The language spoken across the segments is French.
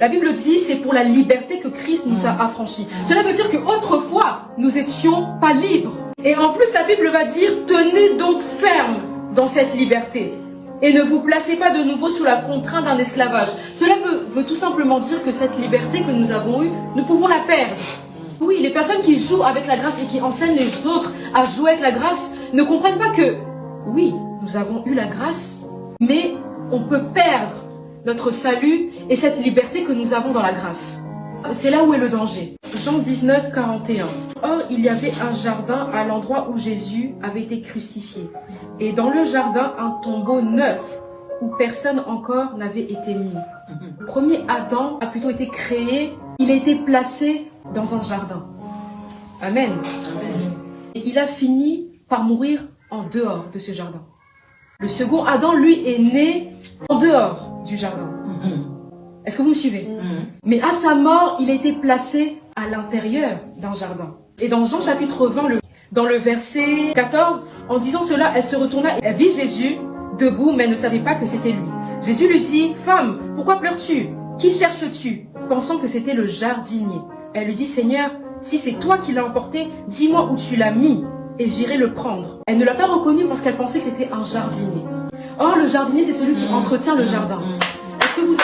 La Bible dit, c'est pour la liberté que Christ nous a affranchis. Cela veut dire qu'autrefois, nous n'étions pas libres. Et en plus, la Bible va dire, tenez donc ferme dans cette liberté. Et ne vous placez pas de nouveau sous la contrainte d'un esclavage. Cela veut tout simplement dire que cette liberté que nous avons eue, nous pouvons la perdre. Oui, les personnes qui jouent avec la grâce et qui enseignent les autres à jouer avec la grâce ne comprennent pas que, oui, nous avons eu la grâce, mais on peut perdre notre salut et cette liberté que nous avons dans la grâce. C'est là où est le danger. Jean 19, 41. Or, il y avait un jardin à l'endroit où Jésus avait été crucifié. Et dans le jardin, un tombeau neuf où personne encore n'avait été mis. Le premier Adam a plutôt été créé, il a été placé dans un jardin. Amen. Amen. Et il a fini par mourir en dehors de ce jardin. Le second Adam, lui, est né en dehors du jardin. Est-ce que vous me suivez? Mais à sa mort, il a été placé à l'intérieur d'un jardin. Et dans Jean chapitre 20, dans le verset 14, en disant cela, elle se retourna et elle vit Jésus debout, mais elle ne savait pas que c'était lui. Jésus lui dit, « Femme, pourquoi pleures-tu? Qui cherches-tu » pensant que c'était le jardinier. Elle lui dit, « Seigneur, si c'est toi qui l'as emporté, dis-moi où tu l'as mis et j'irai le prendre. » Elle ne l'a pas reconnu parce qu'elle pensait que c'était un jardinier. Or, le jardinier, c'est celui qui entretient le jardin. Est-ce que vous...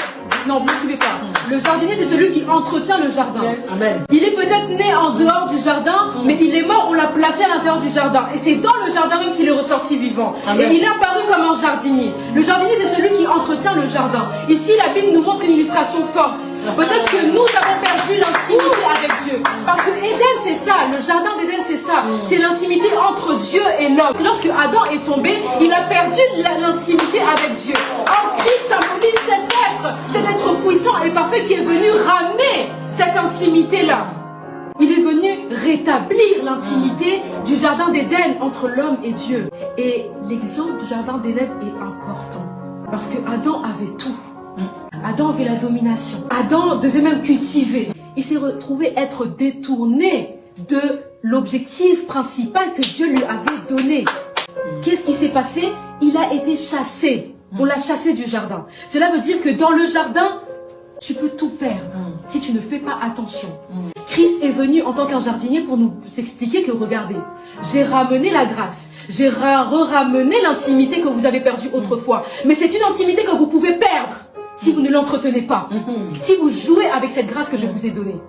Non, vous ne suivez pas. Le jardinier, c'est celui qui entretient le jardin. Yes. Amen. Il est peut-être né en dehors du jardin, mais il est mort, on l'a placé à l'intérieur du jardin. Et c'est dans le jardin même qu'il est ressorti vivant. Amen. Et il est apparu comme un jardinier. Le jardinier, c'est celui qui entretient le jardin. Ici, la Bible nous montre une illustration forte. Peut-être que nous avons perdu l'intimité avec Dieu. Parce que Éden, c'est ça. Le jardin d'Éden, c'est ça. C'est l'intimité entre Dieu et l'homme. Lorsque Adam est tombé, il a perdu l'intimité avec Dieu. Or, Christ symbolise cet être puissant et parfait qui est venu ramener cette intimité-là. Il est venu rétablir l'intimité du jardin d'Éden entre l'homme et Dieu. Et l'exemple du jardin d'Éden est important. Parce que Adam avait tout. Adam avait la domination. Adam devait même cultiver. Il s'est retrouvé être détourné de l'objectif principal que Dieu lui avait donné. Qu'est-ce qui s'est passé? Il a été chassé. On l'a chassé du jardin. Cela veut dire que dans le jardin, tu peux tout perdre si tu ne fais pas attention. Christ est venu en tant qu'un jardinier pour nous expliquer que, regardez, j'ai ramené la grâce, j'ai ramené l'intimité que vous avez perdue autrefois. Mais c'est une intimité que vous pouvez perdre si vous ne l'entretenez pas, si vous jouez avec cette grâce que je vous ai donnée.